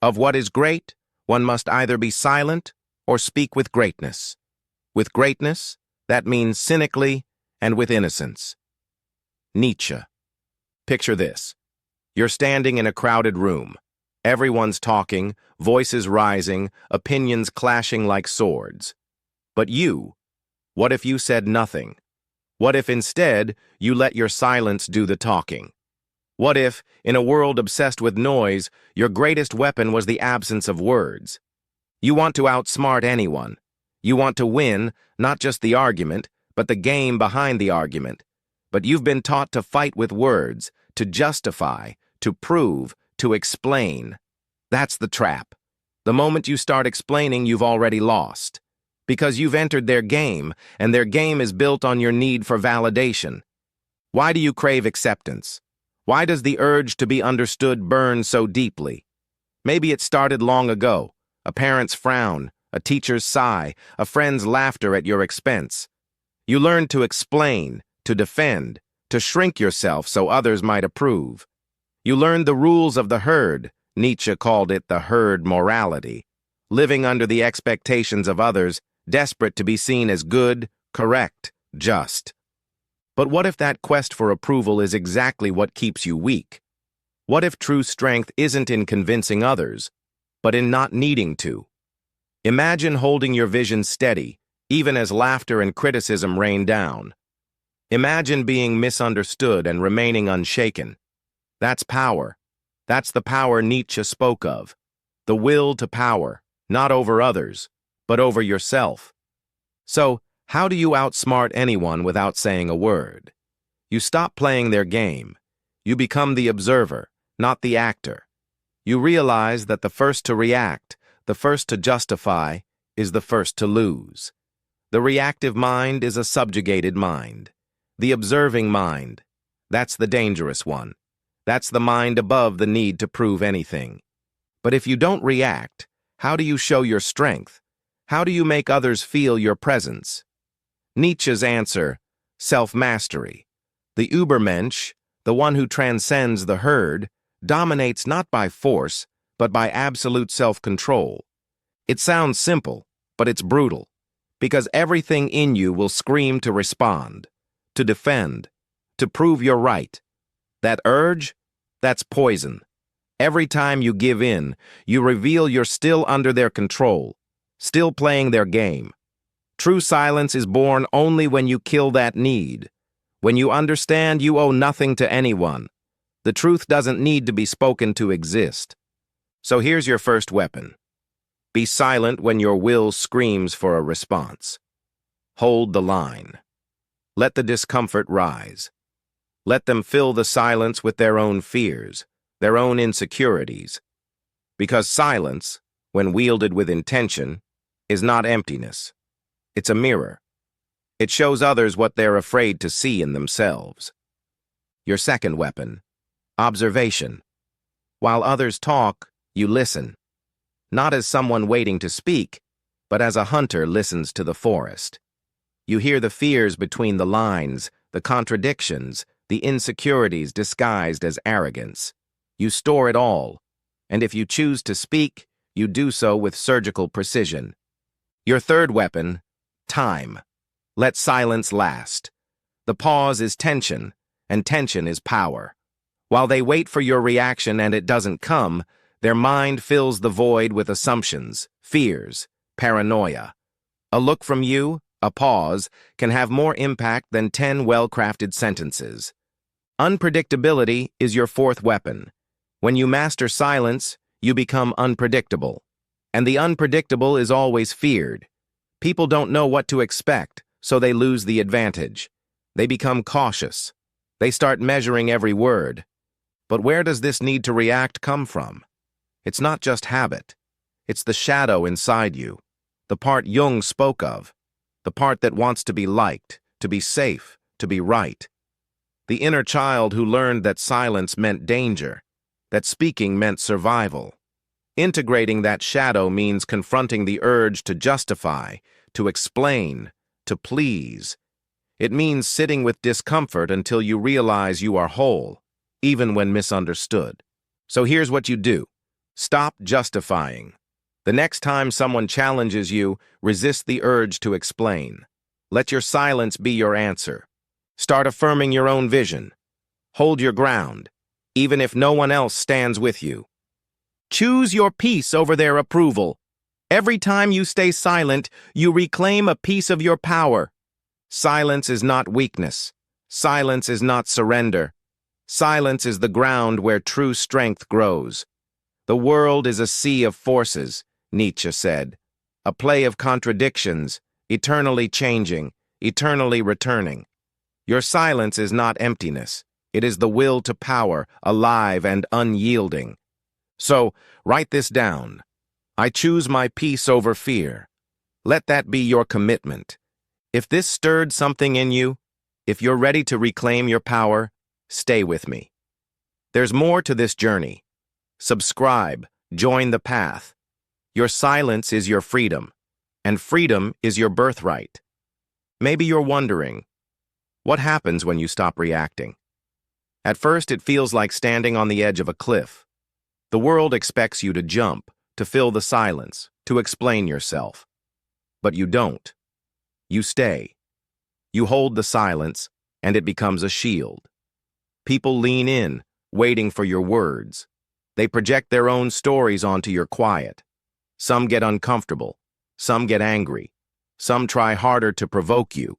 Of what is great, one must either be silent or speak with greatness. With greatness, that means cynically and with innocence. Nietzsche. Picture this. You're standing in a crowded room. Everyone's talking, voices rising, opinions clashing like swords. But what if you said nothing? What if instead you let your silence do the talking? What if, in a world obsessed with noise, your greatest weapon was the absence of words? You want to outsmart anyone. You want to win, not just the argument, but the game behind the argument. But you've been taught to fight with words, to justify, to prove, to explain. That's the trap. The moment you start explaining, you've already lost. Because you've entered their game, and their game is built on your need for validation. Why do you crave acceptance? Why does the urge to be understood burn so deeply? Maybe it started long ago. A parent's frown, a teacher's sigh, a friend's laughter at your expense. You learned to explain, to defend, to shrink yourself so others might approve. You learned the rules of the herd. Nietzsche called it the herd morality. Living under the expectations of others, desperate to be seen as good, correct, just. But what if that quest for approval is exactly what keeps you weak? What if true strength isn't in convincing others, but in not needing to? Imagine holding your vision steady, even as laughter and criticism rain down. Imagine being misunderstood and remaining unshaken. That's power. That's the power Nietzsche spoke of. The will to power, not over others, but over yourself. So, how do you outsmart anyone without saying a word? You stop playing their game. You become the observer, not the actor. You realize that the first to react, the first to justify, is the first to lose. The reactive mind is a subjugated mind. The observing mind, that's the dangerous one. That's the mind above the need to prove anything. But if you don't react, how do you show your strength? How do you make others feel your presence? Nietzsche's answer, self-mastery. The Übermensch, the one who transcends the herd, dominates not by force, but by absolute self-control. It sounds simple, but it's brutal, because everything in you will scream to respond, to defend, to prove you're right. That urge, that's poison. Every time you give in, you reveal you're still under their control, still playing their game. True silence is born only when you kill that need. When you understand you owe nothing to anyone. The truth doesn't need to be spoken to exist. So here's your first weapon. Be silent when your will screams for a response. Hold the line. Let the discomfort rise. Let them fill the silence with their own fears, their own insecurities. Because silence, when wielded with intention, is not emptiness. It's a mirror. It shows others what they're afraid to see in themselves. Your second weapon, observation. While others talk, you listen. Not as someone waiting to speak, but as a hunter listens to the forest. You hear the fears between the lines, the contradictions, the insecurities disguised as arrogance. You store it all, and if you choose to speak, you do so with surgical precision. Your third weapon, time. Let silence last. The pause is tension, and tension is power. While they wait for your reaction and it doesn't come, their mind fills the void with assumptions, fears, paranoia. A look from you, a pause, can have more impact than 10 well-crafted sentences. Unpredictability is your fourth weapon. When you master silence, you become unpredictable. And the unpredictable is always feared. People don't know what to expect, so they lose the advantage. They become cautious. They start measuring every word. But where does this need to react come from? It's not just habit. It's the shadow inside you, the part Jung spoke of, the part that wants to be liked, to be safe, to be right. The inner child who learned that silence meant danger, that speaking meant survival. Integrating that shadow means confronting the urge to justify, to explain, to please. It means sitting with discomfort until you realize you are whole, even when misunderstood. So here's what you do. Stop justifying. The next time someone challenges you, resist the urge to explain. Let your silence be your answer. Start affirming your own vision. Hold your ground, even if no one else stands with you. Choose your peace over their approval. Every time you stay silent, you reclaim a piece of your power. Silence is not weakness. Silence is not surrender. Silence is the ground where true strength grows. The world is a sea of forces, Nietzsche said, a play of contradictions, eternally changing, eternally returning. Your silence is not emptiness. It is the will to power, alive and unyielding. So, write this down. I choose my peace over fear. Let that be your commitment. If this stirred something in you, if you're ready to reclaim your power, stay with me. There's more to this journey. Subscribe, join the path. Your silence is your freedom, and freedom is your birthright. Maybe you're wondering, what happens when you stop reacting? At first, it feels like standing on the edge of a cliff. The world expects you to jump, to fill the silence, to explain yourself. But you don't. You stay. You hold the silence, and it becomes a shield. People lean in, waiting for your words. They project their own stories onto your quiet. Some get uncomfortable. Some get angry. Some try harder to provoke you.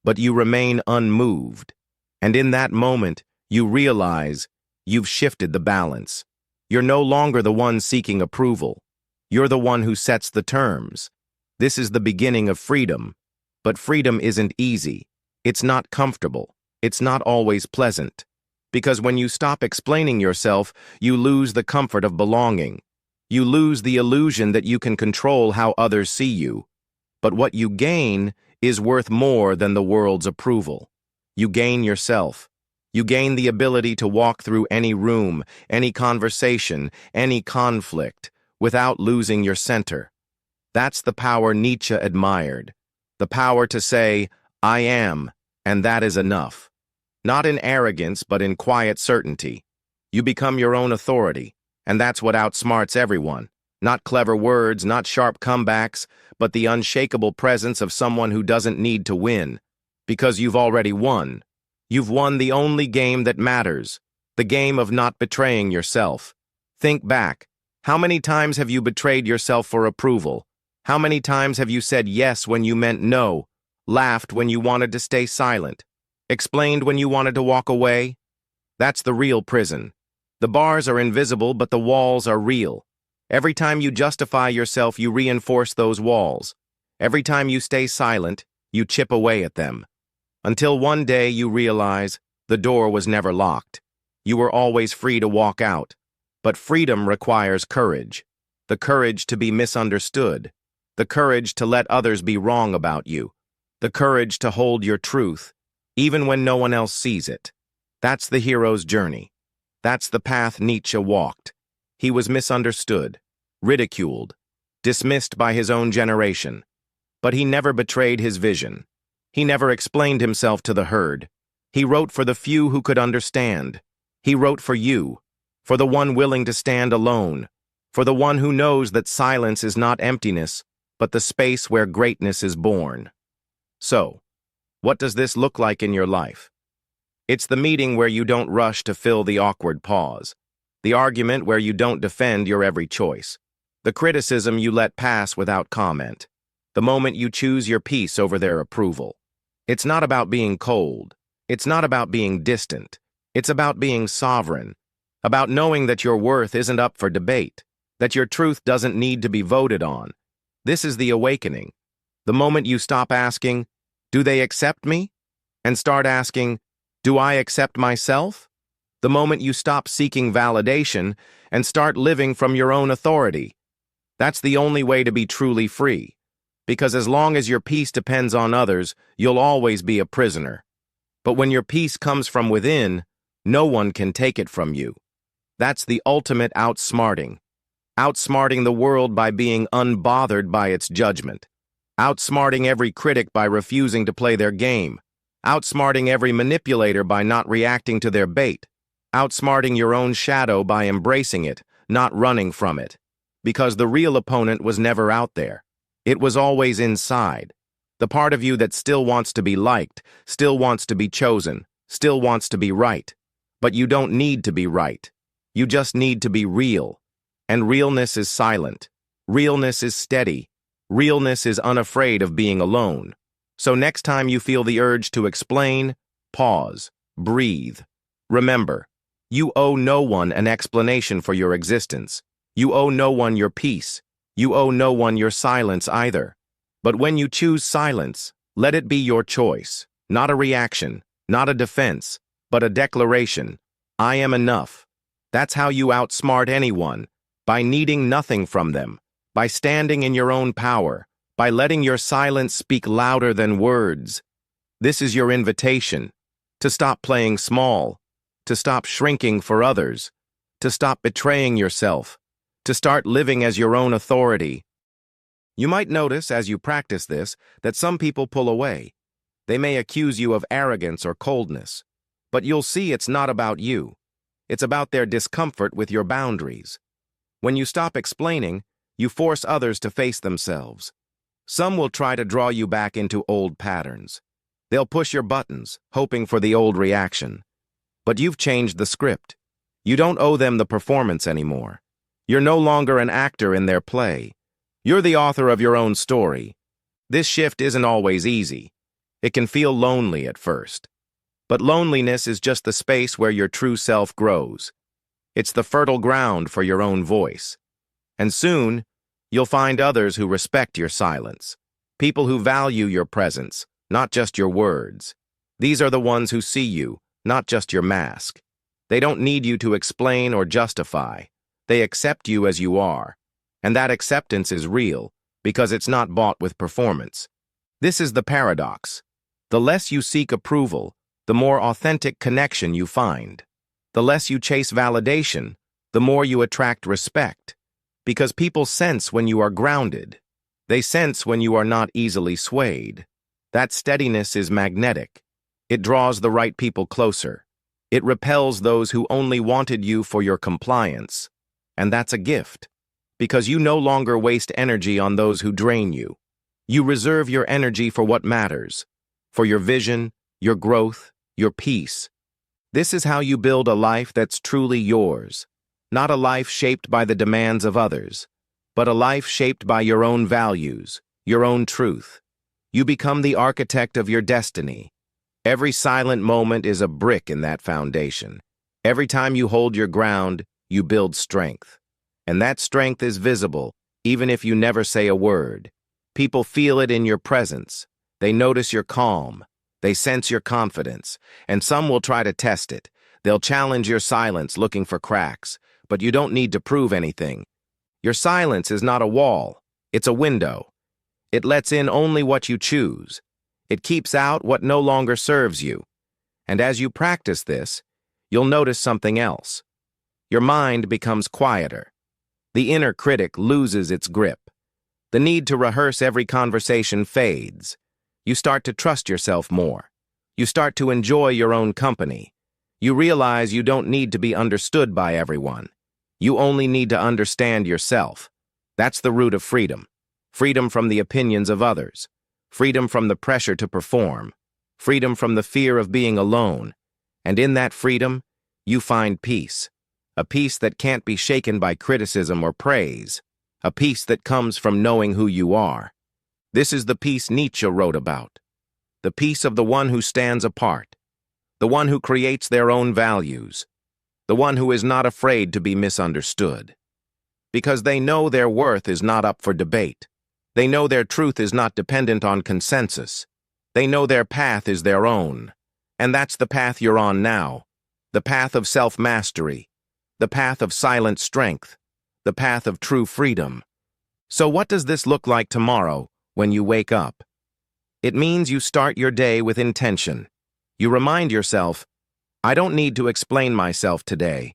But you remain unmoved. And in that moment, you realize you've shifted the balance. You're no longer the one seeking approval. You're the one who sets the terms. This is the beginning of freedom. But freedom isn't easy. It's not comfortable. It's not always pleasant. Because when you stop explaining yourself, you lose the comfort of belonging. You lose the illusion that you can control how others see you. But what you gain is worth more than the world's approval. You gain yourself. You gain the ability to walk through any room, any conversation, any conflict, without losing your center. That's the power Nietzsche admired. The power to say, I am, and that is enough. Not in arrogance, but in quiet certainty. You become your own authority, and that's what outsmarts everyone. Not clever words, not sharp comebacks, but the unshakable presence of someone who doesn't need to win. Because you've already won. You've won the only game that matters, the game of not betraying yourself. Think back. How many times have you betrayed yourself for approval? How many times have you said yes when you meant no, laughed when you wanted to stay silent, explained when you wanted to walk away? That's the real prison. The bars are invisible, but the walls are real. Every time you justify yourself, you reinforce those walls. Every time you stay silent, you chip away at them. Until one day you realize the door was never locked. You were always free to walk out. But freedom requires courage. The courage to be misunderstood. The courage to let others be wrong about you. The courage to hold your truth, even when no one else sees it. That's the hero's journey. That's the path Nietzsche walked. He was misunderstood, ridiculed, dismissed by his own generation. But he never betrayed his vision. He never explained himself to the herd. He wrote for the few who could understand. He wrote for you, for the one willing to stand alone, for the one who knows that silence is not emptiness, but the space where greatness is born. So, what does this look like in your life? It's the meeting where you don't rush to fill the awkward pause, the argument where you don't defend your every choice, the criticism you let pass without comment, the moment you choose your peace over their approval. It's not about being cold. It's not about being distant. It's about being sovereign, about knowing that your worth isn't up for debate, that your truth doesn't need to be voted on. This is the awakening. The moment you stop asking, do they accept me? And start asking, do I accept myself? The moment you stop seeking validation and start living from your own authority. That's the only way to be truly free. Because as long as your peace depends on others, you'll always be a prisoner. But when your peace comes from within, no one can take it from you. That's the ultimate outsmarting. Outsmarting the world by being unbothered by its judgment. Outsmarting every critic by refusing to play their game. Outsmarting every manipulator by not reacting to their bait. Outsmarting your own shadow by embracing it, not running from it, because the real opponent was never out there. It was always inside. The part of you that still wants to be liked, still wants to be chosen, still wants to be right. But you don't need to be right. You just need to be real. And realness is silent. Realness is steady. Realness is unafraid of being alone. So next time you feel the urge to explain, pause, breathe. Remember, you owe no one an explanation for your existence. You owe no one your peace. You owe no one your silence either. But when you choose silence, let it be your choice, not a reaction, not a defense, but a declaration. I am enough. That's how you outsmart anyone, by needing nothing from them, by standing in your own power, by letting your silence speak louder than words. This is your invitation to stop playing small, to stop shrinking for others, to stop betraying yourself, to start living as your own authority. You might notice as you practice this that some people pull away. They may accuse you of arrogance or coldness, but you'll see it's not about you. It's about their discomfort with your boundaries. When you stop explaining, you force others to face themselves. Some will try to draw you back into old patterns. They'll push your buttons, hoping for the old reaction. But you've changed the script. You don't owe them the performance anymore. You're no longer an actor in their play. You're the author of your own story. This shift isn't always easy. It can feel lonely at first. But loneliness is just the space where your true self grows. It's the fertile ground for your own voice. And soon, you'll find others who respect your silence. People who value your presence, not just your words. These are the ones who see you, not just your mask. They don't need you to explain or justify. They accept you as you are. And that acceptance is real, because it's not bought with performance. This is the paradox. The less you seek approval, the more authentic connection you find. The less you chase validation, the more you attract respect. Because people sense when you are grounded. They sense when you are not easily swayed. That steadiness is magnetic. It draws the right people closer. It repels those who only wanted you for your compliance. And that's a gift. Because you no longer waste energy on those who drain you. You reserve your energy for what matters, for your vision, your growth, your peace. This is how you build a life that's truly yours, not a life shaped by the demands of others, but a life shaped by your own values, your own truth. You become the architect of your destiny. Every silent moment is a brick in that foundation. Every time you hold your ground, you build strength. And that strength is visible, even if you never say a word. People feel it in your presence. They notice your calm. They sense your confidence. And some will try to test it. They'll challenge your silence, looking for cracks. But you don't need to prove anything. Your silence is not a wall. It's a window. It lets in only what you choose. It keeps out what no longer serves you. And as you practice this, you'll notice something else. Your mind becomes quieter. The inner critic loses its grip. The need to rehearse every conversation fades. You start to trust yourself more. You start to enjoy your own company. You realize you don't need to be understood by everyone. You only need to understand yourself. That's the root of freedom. Freedom from the opinions of others. Freedom from the pressure to perform. Freedom from the fear of being alone. And in that freedom, you find peace. A peace that can't be shaken by criticism or praise. A peace that comes from knowing who you are. This is the peace Nietzsche wrote about. The peace of the one who stands apart. The one who creates their own values. The one who is not afraid to be misunderstood. Because they know their worth is not up for debate. They know their truth is not dependent on consensus. They know their path is their own. And that's the path you're on now. The path of self-mastery. The path of silent strength. The path of true freedom. So what does this look like tomorrow when you wake up? It means you start your day with intention. You remind yourself, I don't need to explain myself today.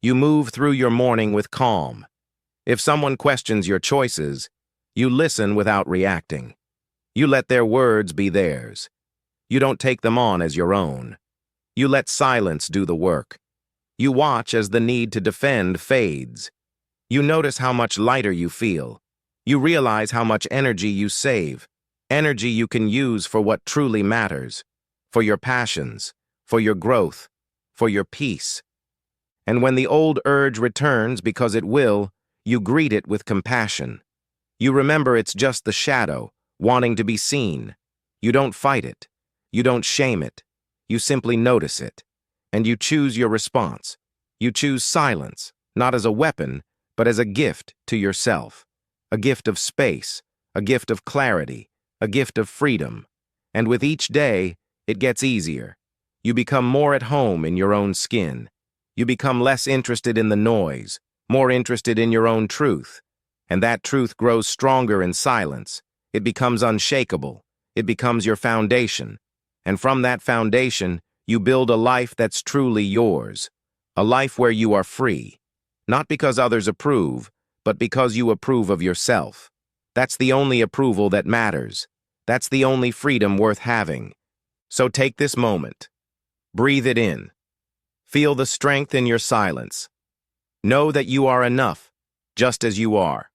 You move through your morning with calm. If someone questions your choices, you listen without reacting. You let their words be theirs. You don't take them on as your own. You let silence do the work. You watch as the need to defend fades. You notice how much lighter you feel. You realize how much energy you save, energy you can use for what truly matters, for your passions, for your growth, for your peace. And when the old urge returns, because it will, you greet it with compassion. You remember it's just the shadow, wanting to be seen. You don't fight it. You don't shame it. You simply notice it. And you choose your response. You choose silence, not as a weapon, but as a gift to yourself. A gift of space, a gift of clarity, a gift of freedom. And with each day, it gets easier. You become more at home in your own skin. You become less interested in the noise, more interested in your own truth. And that truth grows stronger in silence. It becomes unshakable. It becomes your foundation. And from that foundation, you build a life that's truly yours. A life where you are free. Not because others approve, but because you approve of yourself. That's the only approval that matters. That's the only freedom worth having. So take this moment. Breathe it in. Feel the strength in your silence. Know that you are enough, just as you are.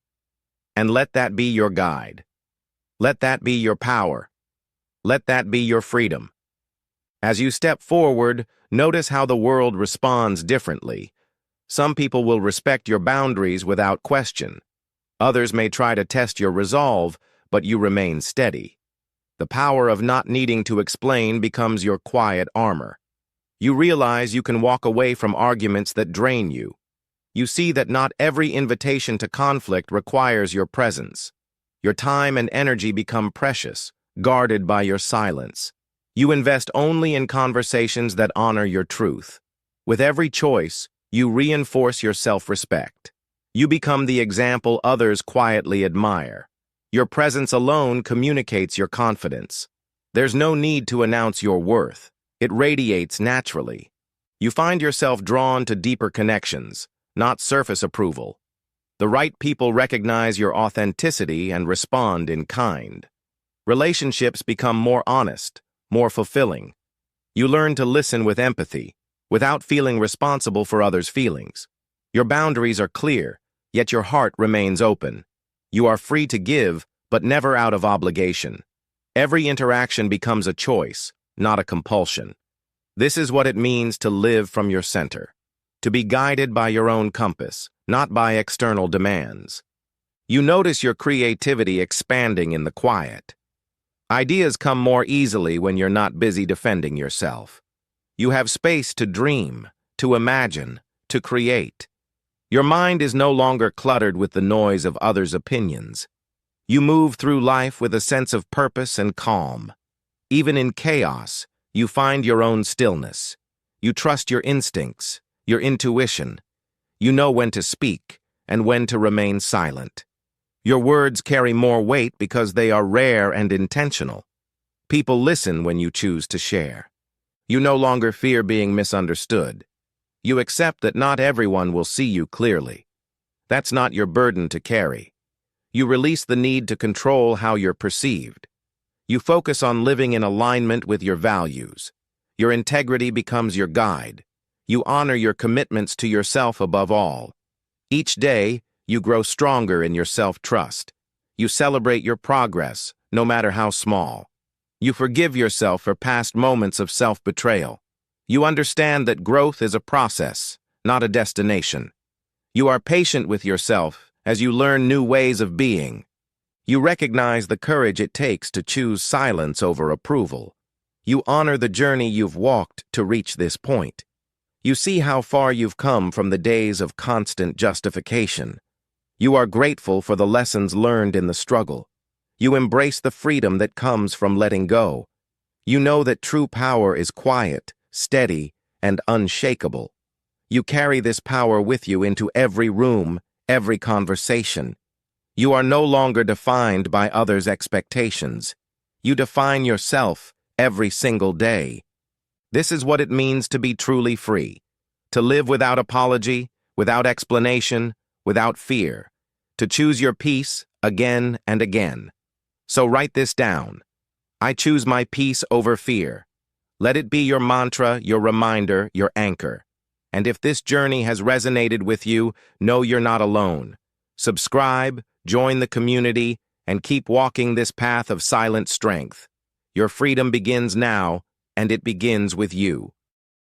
And let that be your guide. Let that be your power. Let that be your freedom. As you step forward, notice how the world responds differently. Some people will respect your boundaries without question. Others may try to test your resolve, but you remain steady. The power of not needing to explain becomes your quiet armor. You realize you can walk away from arguments that drain you. You see that not every invitation to conflict requires your presence. Your time and energy become precious, guarded by your silence. You invest only in conversations that honor your truth. With every choice, you reinforce your self-respect. You become the example others quietly admire. Your presence alone communicates your confidence. There's no need to announce your worth. It radiates naturally. You find yourself drawn to deeper connections, not surface approval. The right people recognize your authenticity and respond in kind. Relationships become more honest, more fulfilling. You learn to listen with empathy, without feeling responsible for others' feelings. Your boundaries are clear, yet your heart remains open. You are free to give, but never out of obligation. Every interaction becomes a choice, not a compulsion. This is what it means to live from your center, to be guided by your own compass, not by external demands. You notice your creativity expanding in the quiet. Ideas come more easily when you're not busy defending yourself. You have space to dream, to imagine, to create. Your mind is no longer cluttered with the noise of others' opinions. You move through life with a sense of purpose and calm. Even in chaos, you find your own stillness. You trust your instincts, your intuition. You know when to speak and when to remain silent. Your words carry more weight because they are rare and intentional. People listen when you choose to share. You no longer fear being misunderstood. You accept that not everyone will see you clearly. That's not your burden to carry. You release the need to control how you're perceived. You focus on living in alignment with your values. Your integrity becomes your guide. You honor your commitments to yourself above all. Each day, you grow stronger in your self-trust. You celebrate your progress, no matter how small. You forgive yourself for past moments of self-betrayal. You understand that growth is a process, not a destination. You are patient with yourself as you learn new ways of being. You recognize the courage it takes to choose silence over approval. You honor the journey you've walked to reach this point. You see how far you've come from the days of constant justification. You are grateful for the lessons learned in the struggle. You embrace the freedom that comes from letting go. You know that true power is quiet, steady, and unshakable. You carry this power with you into every room, every conversation. You are no longer defined by others' expectations. You define yourself every single day. This is what it means to be truly free. To live without apology, without explanation, without fear. To choose your peace again and again. So write this down. I choose my peace over fear. Let it be your mantra, your reminder, your anchor. And if this journey has resonated with you, know you're not alone. Subscribe, join the community, and keep walking this path of silent strength. Your freedom begins now, and it begins with you.